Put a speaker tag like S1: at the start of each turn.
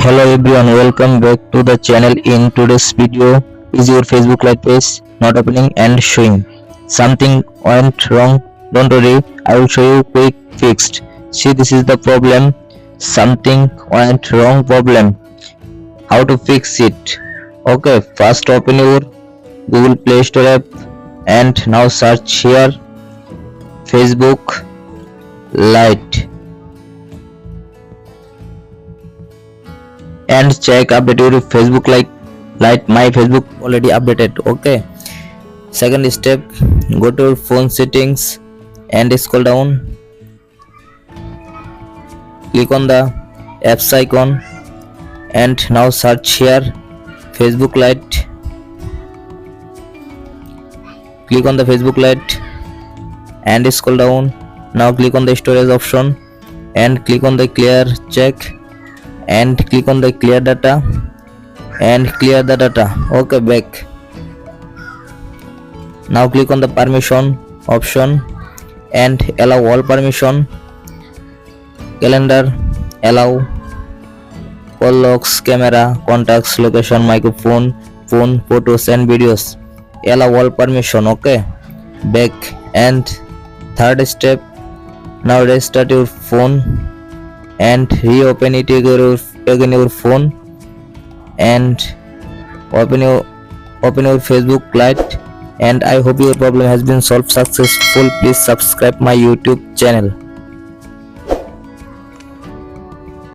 S1: Hello everyone, welcome back to the channel. In today's video, is your Facebook Lite page not opening and showing something went wrong? Don't worry, I will show you quick fixed. See, this is the problem. Something went wrong problem. How to fix it? Okay, first open your Google Play Store app and now search here Facebook Lite and check update your Facebook Lite. My Facebook already updated. Okay, second step, go to your phone settings and scroll down, click on the apps icon and now search here Facebook Lite. Click on the Facebook Lite and scroll down. Now click on the storage option and click on the clear check and click on the clear data and clear the data. Okay, back. Now click on the permission option and allow all permission. Calendar allow, call logs, camera, contacts, location, microphone, phone, photos and videos, allow all permission. Okay, back. And third step, now restart your phone and reopen it again your phone and open your Facebook Lite. And I hope your problem has been solved successful. Please subscribe my YouTube channel.